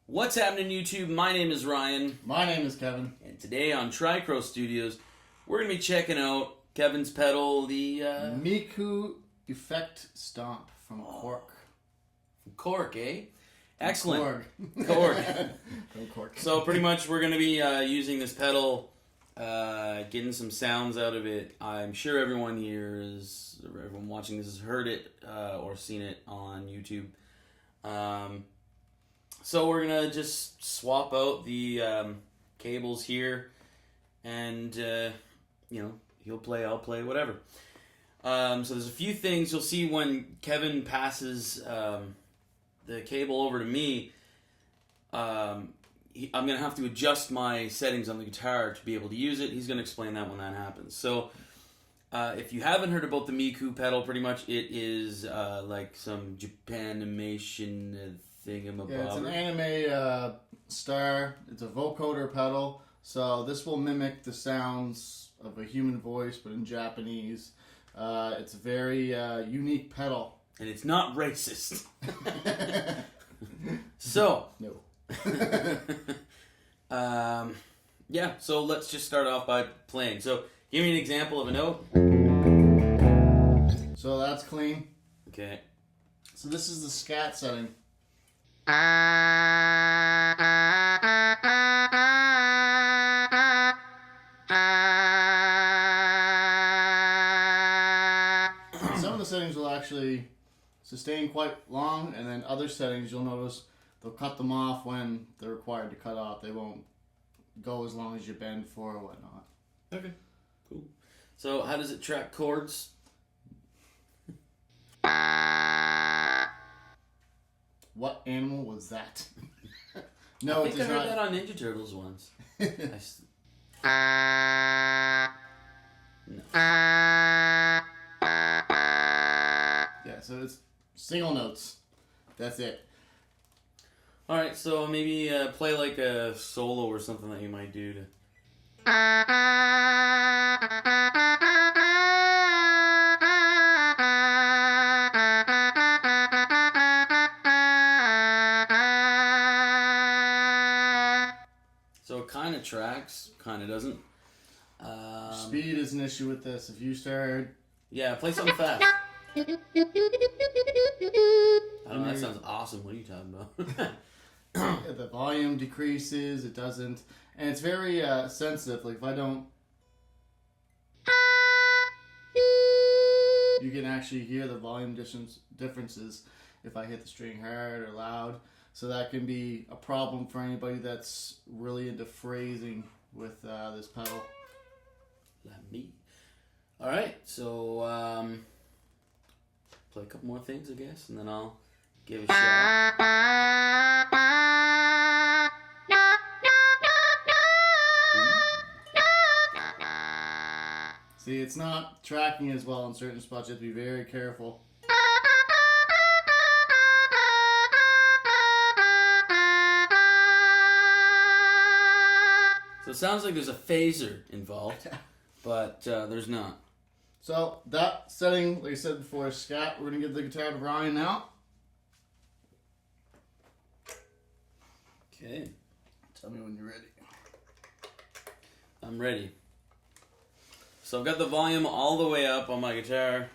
What's happening, YouTube? My name is Ryan. My name is Kevin. And today on Tricrow Studios, we're going to be checking out Kevin's pedal, the Miku Effect Stomp from Korg. Korg, eh? Excellent. Korg. Korg. From Korg. So pretty much we're going to be using this pedal, getting some sounds out of it. I'm sure everyone watching this has heard it or seen it on YouTube. So we're going to just swap out the cables here and, he'll play, I'll play, whatever. So there's a few things you'll see when Kevin passes the cable over to me. I'm going to have to adjust my settings on the guitar to be able to use it. He's going to explain that when that happens. So if you haven't heard about the Miku pedal, pretty much it is like some Japanimation thingamabobber. Yeah, it's an anime star. It's a vocoder pedal. So this will mimic the sounds of a human voice, but in Japanese. It's a very unique pedal. And it's not racist. So. No. Yeah, so let's just start off by playing. So give me an example of a note. So that's clean. Okay. So this is the scat setting. Some of the settings will actually sustain quite long, and then other settings you'll notice they'll cut them off when they're required to cut off. They won't go as long as you bend for or whatnot. Okay, cool. So how does it track chords? What animal was that? No, I it think I does heard not. that on Ninja Turtles once. No. Yeah, so it's single notes. That's it. All right, so maybe play like a solo or something that you might do to. So it kind of tracks, kind of doesn't. Speed is an issue with this. If you start... Yeah, play something fast. I don't know, that sounds awesome. What are you talking about? the volume decreases, it doesn't... And it's very sensitive. Like, if I don't... You can actually hear the volume differences if I hit the string hard or loud. So that can be a problem for anybody that's really into phrasing with this pedal. Let me. All right, so play a couple more things, I guess, and then I'll give a shot. See, it's not tracking as well in certain spots. You have to be very careful. So it sounds like there's a phaser involved, but there's not. So that setting, like I said before, is scat. We're going to give the guitar to Ryan now. Okay. Tell me when you're ready. I'm ready. So I've got the volume all the way up on my guitar.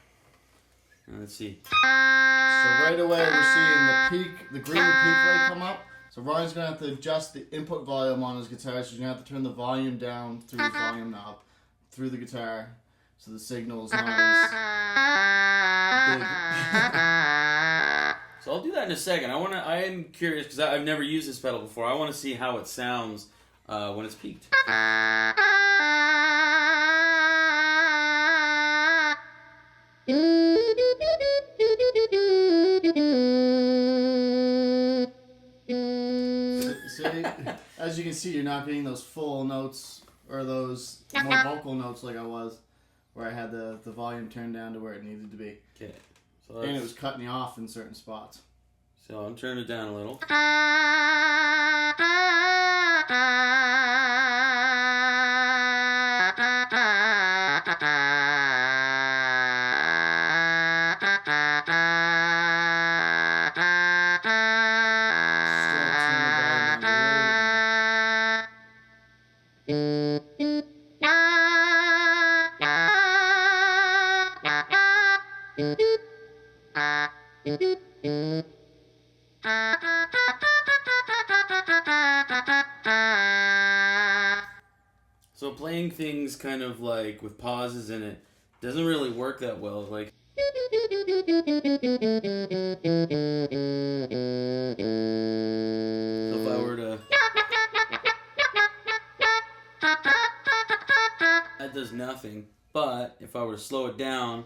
Let's see. So right away we're seeing the peak, the green peak light come up. So Ryan's going to have to adjust the input volume on his guitar. So he's going to have to turn the volume down through the volume knob, through the guitar. So the signal is not as big. So I'll do that in a second. I am curious because I've never used this pedal before. I want to see how it sounds when it's peaked. See, as you can see, you're not getting those full notes or those more vocal notes like I was, where I had the volume turned down to where it needed to be. Okay. So And it was cutting you off in certain spots. So I'm turning it down a little. So playing things kind of like with pauses in it doesn't really work that well. Like. So if I were to. That does nothing. But if I were to slow it down.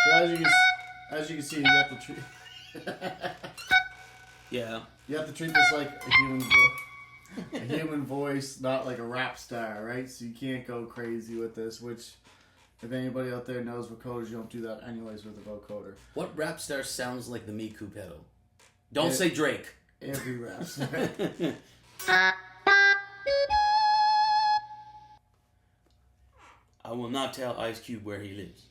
So as you can see, you have to treat. Yeah. You have to treat this like a human voice, not like a rap star, right? So you can't go crazy with this. Which, if anybody out there knows vocoders, you don't do that anyways with a vocoder. What rap star sounds like the Miku pedal? Don't say Drake. Every rap star. I will not tell Ice Cube where he lives.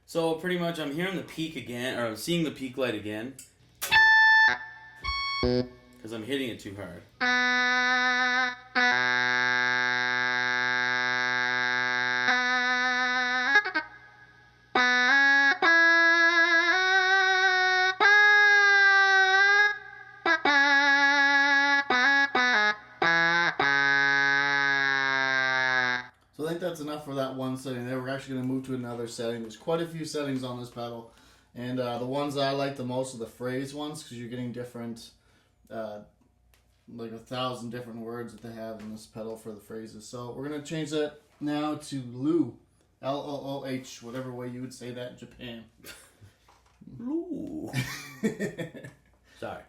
So pretty much I'm hearing the peak again, or I'm seeing the peak light again. Because I'm hitting it too hard. So I think that's enough for that one setting there. We're actually going to move to another setting. There's quite a few settings on this pedal. And the ones that I like the most are the phrase ones, because you're getting different, like 1,000 different words that they have in this pedal for the phrases. So we're going to change that now to Loo. L-O-O-H, whatever way you would say that in Japan. Ooh. Sorry.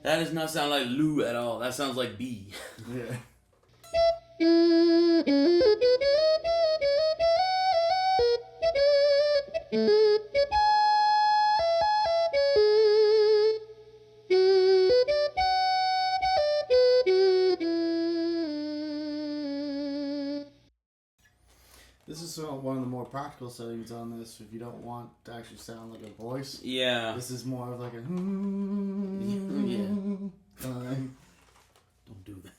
That does not sound like Lou at all. That sounds like B. Yeah. This is one of the more practical settings on this if you don't want to actually sound like a voice. Yeah. This is more of like a Yeah. kind of thing. Don't do that.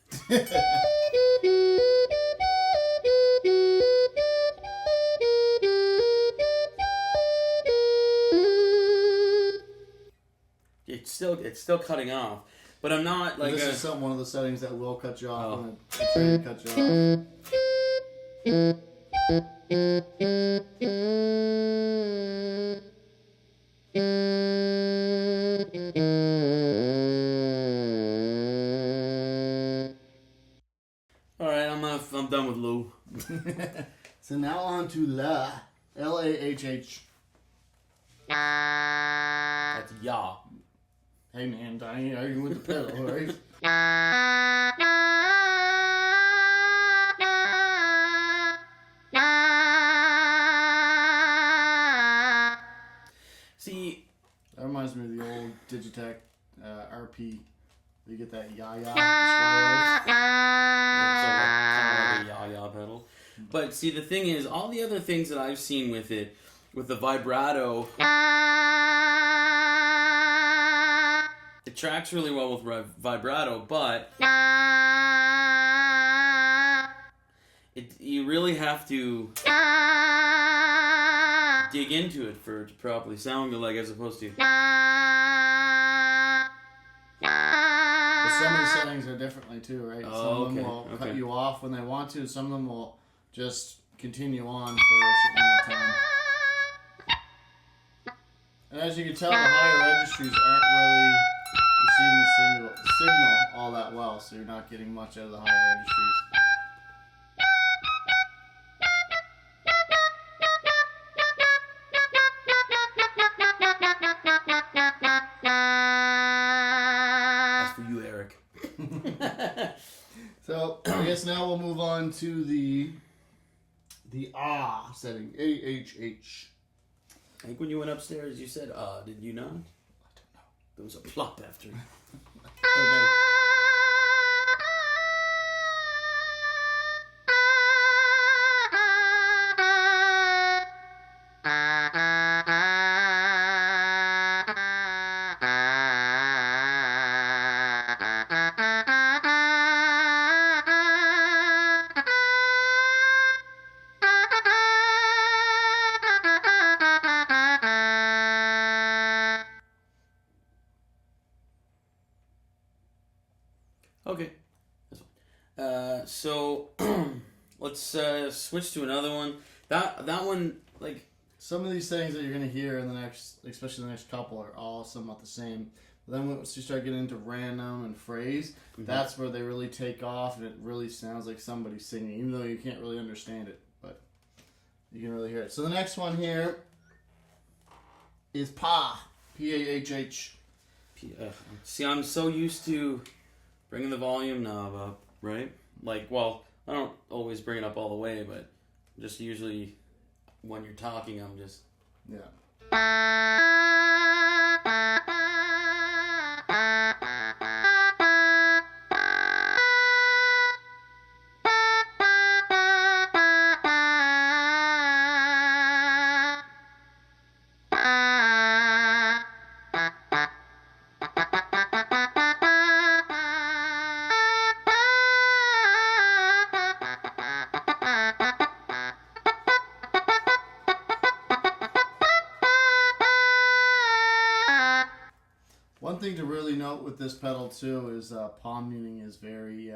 It's still cutting off, but I'm not like. This is one of the settings that will cut you off Oh. when it's trying to cut you off. All right, I'm done with Lou. So now on to La. L-A-H-H. That's ya. Hey man, Donnie, are you with the pedal, right? See, That reminds me of the old Digitech RP. You get that ya-ya square so kind of like a ya-ya pedal. But see, the thing is, all the other things that I've seen with it, with the vibrato, it tracks really well with vibrato, but you really have to dig into it for it to properly sound good, like as opposed to. But some of the settings are differently too, right? Oh, Some of them okay, will cut okay. you off when they want to. Some of them will just continue on for a certain amount of time. And as you can tell, the higher registries aren't really receiving the signal all that well, so you're not getting much out of the higher registries. That's for you, Eric. So I guess now we'll move on to the the ah setting. AHH. I think when you went upstairs, you said, did you not? I don't know. There was a plop after you. Okay. Okay. That's fine. So, let's switch to another one. That one, like, Some of these things that you're gonna hear in the next, especially the next couple, are all somewhat the same. But then once you start getting into random and phrase, that's where they really take off, and it really sounds like somebody singing, even though you can't really understand it, but you can really hear it. So the next one here is pa, P-A-H-H. see, I'm so used to bringing the volume knob up, right? Like, well, I don't always bring it up all the way, but just usually when you're talking, I'm just... Yeah. One thing to really note with this pedal too is palm muting is very.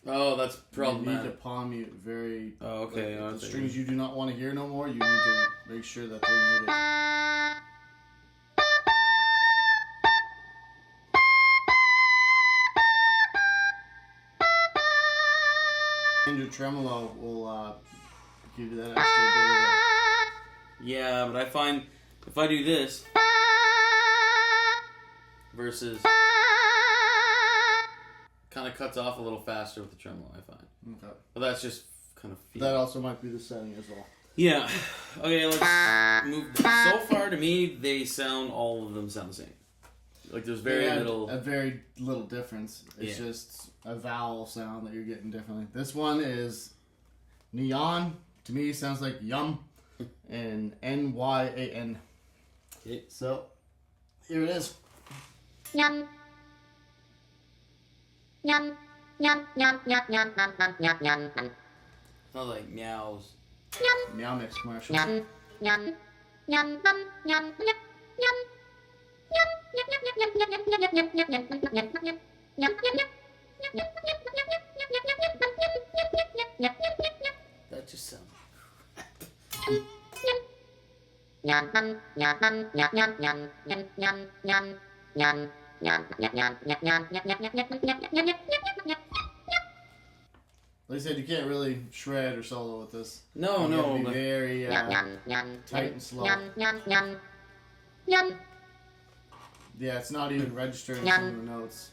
Oh, that's You need to problematic. palm mute very. Oh, okay. Like, I the see. strings you do not want to hear no more, you need to make sure that they're muted. And your tremolo will give you that extra Yeah, but I find if I do this versus kind of cuts off a little faster with the tremolo, I find. bit of. Okay. But that's just kind of feel. That also might be the setting as well. Yeah. Okay, let's move. So far, to me, all of them sound the same. Like there's very They add little. a very little difference. It's Yeah. just a vowel sound that you're getting differently. This one is neon. To me, sounds like yum, and N-Y-A-N. Okay. So here it is. Yum. Yum. Yum. Yum. Yum. Yum. Yum. Yum. Yum. Yum. Yum. Sounds like meows. Meow Mix commercial. Yum. Yum. Yum. Yum. Yum. Yum. Yum. That just sounds. Like I said, you can't really shred or solo with this. No, You no. gotta be But very tight and slow. Yeah, it's not even registering some of the notes.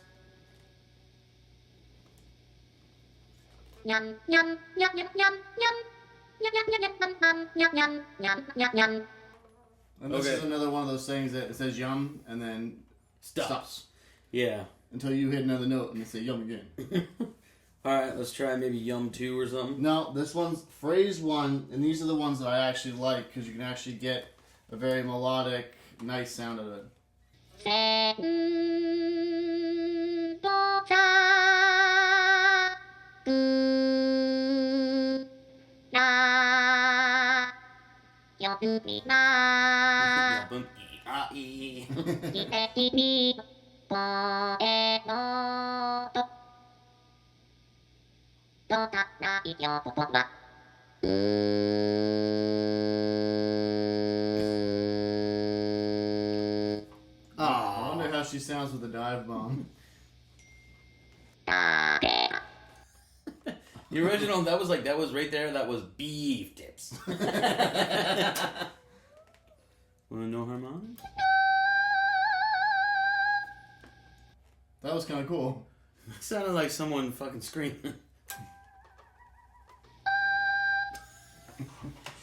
And this Okay. is another one of those things that it says yum and then stops Yeah. until you hit another note and they say yum again. All right, let's try maybe Yum 2 or something. No, this one's phrase one, and these are the ones that I actually like because you can actually get a very melodic, nice sound of it. Yum, E. I wonder how she sounds with a dive bomb. The original, that was right there, that was beef tips. Wanna know harmonic? That was kind of cool. Sounded like someone fucking screaming.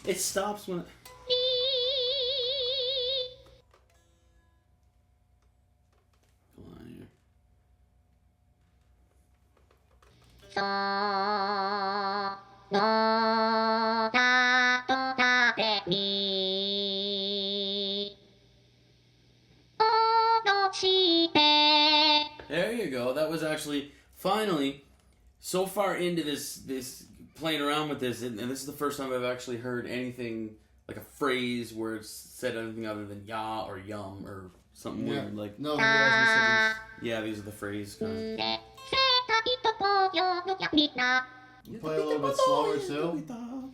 It stops when. Hold on here. そのたとたてに脅して There you go. That was actually finally so far into this playing around with this, and this is the first time I've actually heard anything like a phrase where it's said anything other than ya or yum or something Yeah. weird. Like No, he has yeah, these are the phrase kind of. でせた人とよのやみな me play a little bit slower too. 歌の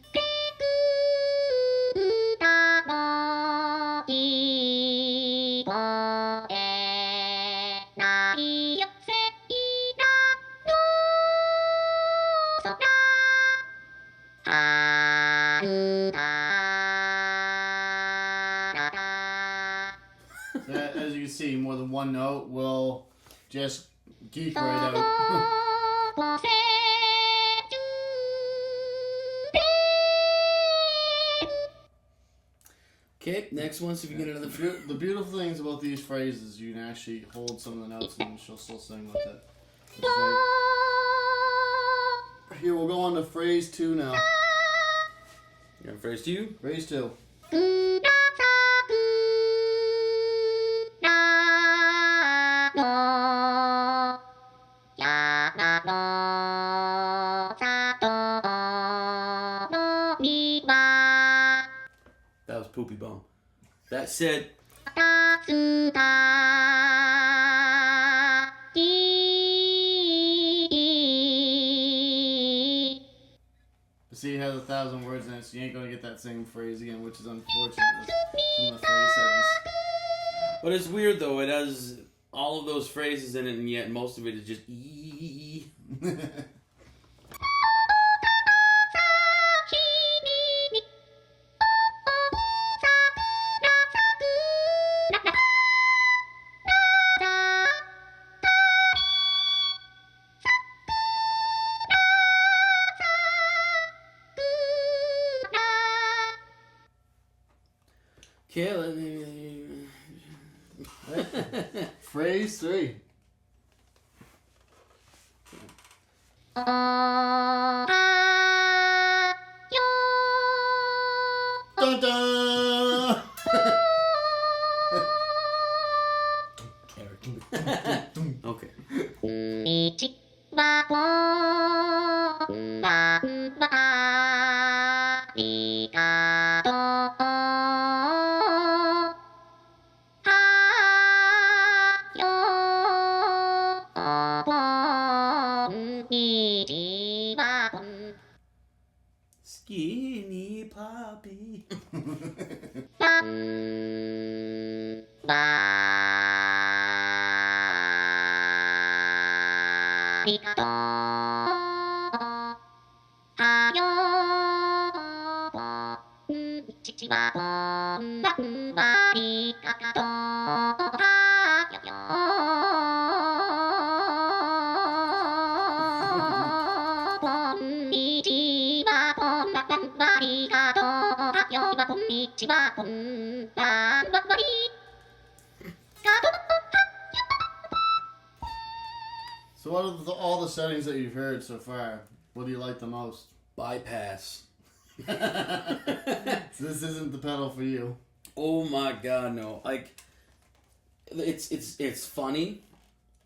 希望でないよせいなの空春だ So, as you can see, more than one note will just geek right out. そうせ Okay, next one. See if you get another. The beautiful things about these phrases, you can actually hold some of the notes and she'll still sing with it. It's like- Here, we'll go on to phrase 2 now. You got phrase 2? Phrase 2. くださくなの山の里の庭 That was Poopy Bum. That said, たつたき See, it has 1,000 words in it, so you ain't gonna get that same phrase again, which is unfortunate with some of the phrase settings. but it's weird though. It has all of those phrases in it, and yet most of it is just ee. Okay, let me. Phrase 3. おはよ Dun dun! Okay. 道はこんなんばありがとうはよお盆にちはこん Skinny Poppy. ばんありがとうはよぼんちちはぼんばんありがとうはよぼんにちはぼんばんありがとうはよぼんにちはぼんばんありがとう So, what of all the settings that you've heard so far, what do you like the most? Bypass. So this isn't the pedal for you. Oh my god, no! Like, it's funny,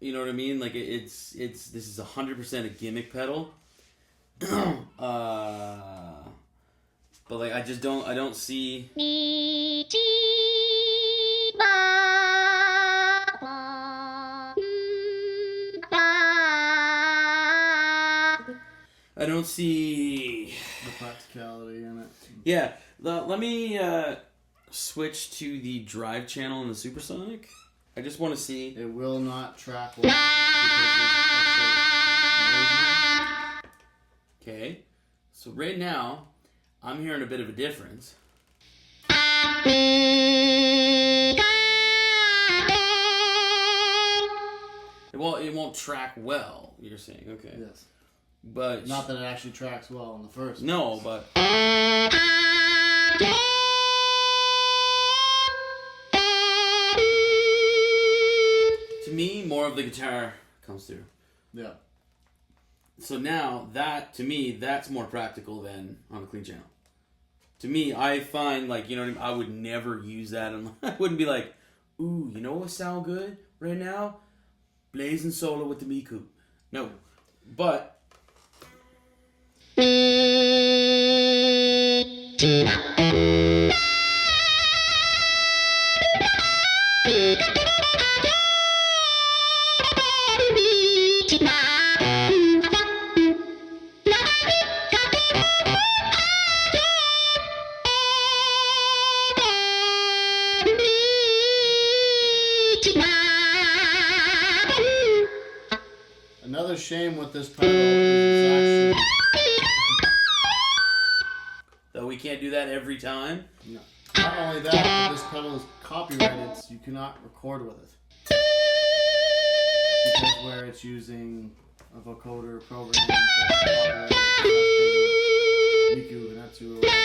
you know what I mean? Like it's this is 100% a gimmick pedal. But like I don't see. にちはぼんば I don't see. The practicality in it. Yeah, let me switch to the drive channel in the Supersonic. I just want to see. It will not track well because there's extra noise Okay, so right now I'm hearing a bit of a difference. Well, it won't track well. You're saying, okay, in it. Yes. but Not that it actually tracks well in the first. no, but To me, more of the guitar comes through. Yeah. So now that, to me, that's more practical than on a clean channel. To me, I find, like, you know what I mean? I would never use that. I wouldn't be like, ooh, you know what would sound good right now? Blazing solo with the Miku. No. But Another shame with this pedal is it's though we can't do that every time. actually not only that, but this pedal is copyrighted, so you cannot record with it. Because where it's using a vocoder program that's copyrighted, Miku Ganetsu or whatever.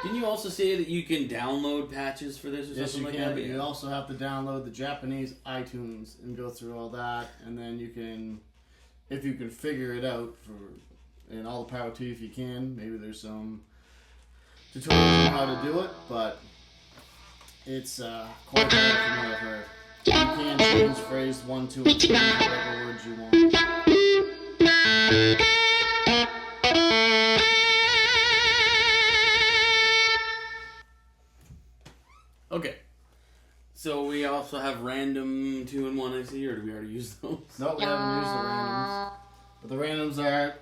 Didn't you also say that you can download patches for this or Yes, something you like can. that? But you also have to download the Japanese iTunes and go through all that, and then you can, if you can figure it out, and all the power to you if you can. Maybe there's some tutorials on how to do it, but it's quite hard from what I've heard. You can change phrase 1, 2, and 3, whatever words you want. Okay. So we also have random 2 and 1 I see, or did we already use those? No, we haven't used the randoms. But the randoms are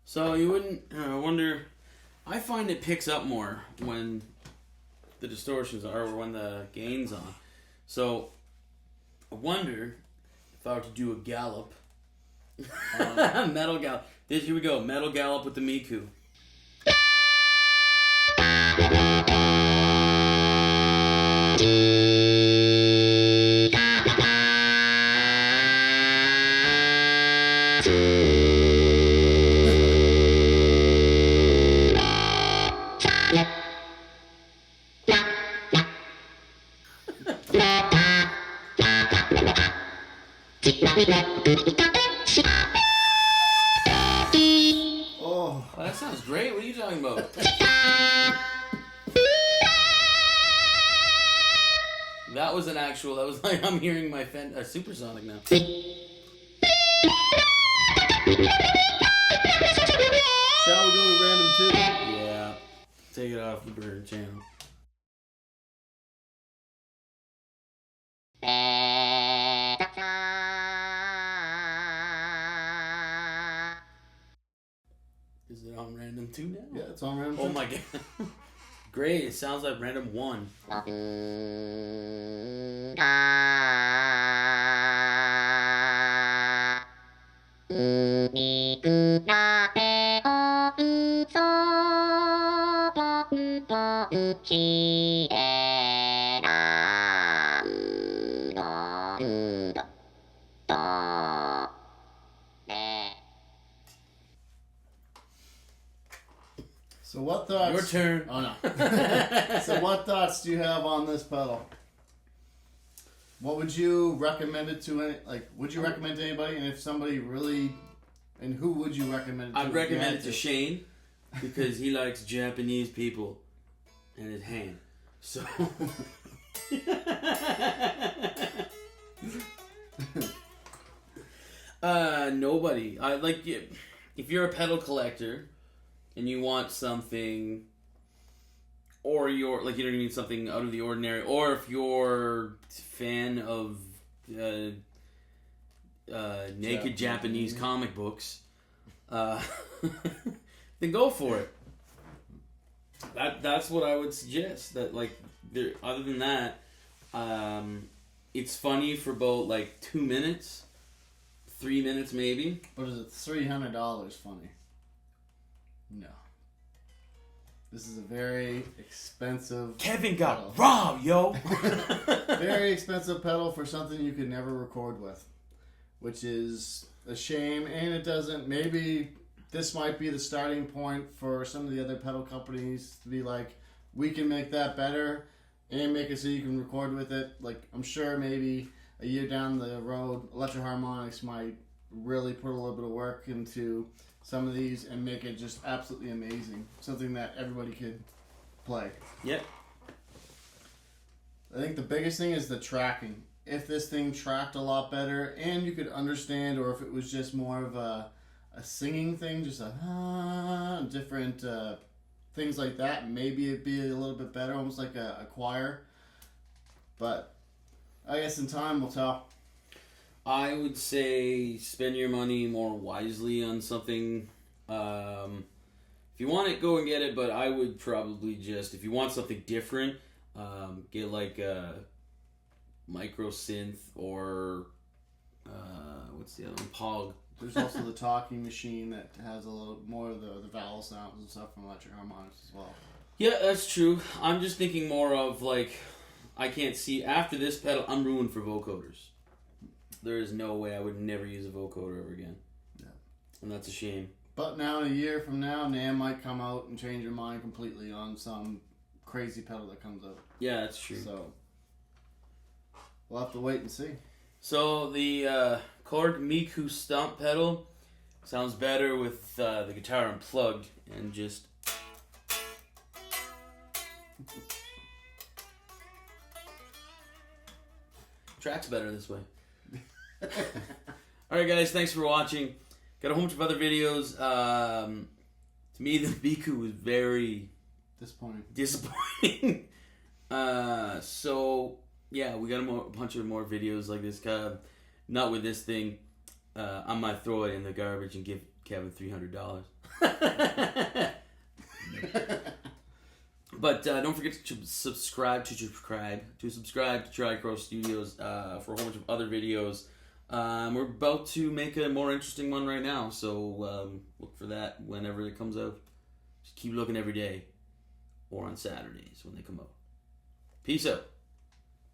So you wouldn't. I wonder. I find it picks up more when the distortions are, or when the gain's on. So I wonder if I were to do a gallop, metal gallop. Here we go, metal gallop with the Miku. oh, Oh, that sounds great. What are you talking about? That was an actual. That was like I'm hearing my Supersonic now. shall we go to random 2? Yeah, take it off the burn channel. Is it on random 2 now? Yeah, it's on random 2. Oh my god. Great. It sounds like random 1. So what thoughts? Your turn. Oh no. So what thoughts do you have on this pedal? What would you recommend it to? Would you recommend to anybody? And if somebody really, and who would you recommend it to? I'd if you recommend had it to Shane because he likes Japanese people and his hand. So. Nobody. I like if you're a pedal collector and you want something, or you're like, you know what I mean, something out of the ordinary, or if you're a fan of naked Japanese comic books, then go for it. That's what I would suggest. That like there. Other than that, it's funny for about like 2 minutes, 3 minutes maybe. But is it $300 funny? No. This is a very expensive. Kevin got pedal. robbed, yo. Very expensive pedal for something you could never record with, which is a shame. And it doesn't. Maybe this might be the starting point for some of the other pedal companies to be like, we can make that better and make it so you can record with it. Like, I'm sure maybe a year down the road, Electro Harmonics might really put a little bit of work into some of these and make it just absolutely amazing. Something that everybody could play. Yep. I think the biggest thing is the tracking. If this thing tracked a lot better and you could understand, or if it was just more of a singing thing, just different things like that, maybe it'd be a little bit better, almost like a choir. But I guess in time we'll tell. I would say spend your money more wisely on something. If you want it, go and get it. But I would probably just, if you want something different, get like a micro synth or what's the other one? Pog. There's also the talking machine that has a little more of the vowel sounds and stuff from Electric Harmonics as well. Yeah, that's true. I'm just thinking more of like, I can't see after this pedal. I'm ruined for vocoders. There is no way I would never use a vocoder ever again. Yeah. And that's a shame. But now, in a year from now, NAMM might come out and change your mind completely on some crazy pedal that comes out. Yeah, that's true. So, we'll have to wait and see. So the Korg Miku Stomp pedal sounds better with the guitar unplugged and just... Tracks better this way. Alright guys, thanks for watching. Got a whole bunch of other videos. To me, the Miku was very disappointing. So yeah, we got a bunch of more videos like this. Not with this thing. I might throw it in the garbage and give Kevin $300. But don't forget to subscribe to Tricrow Studios for a whole bunch of other videos. We're about to make a more interesting one right now, so look for that whenever it comes out. Just keep looking every day or on Saturdays when they come out. Peace out.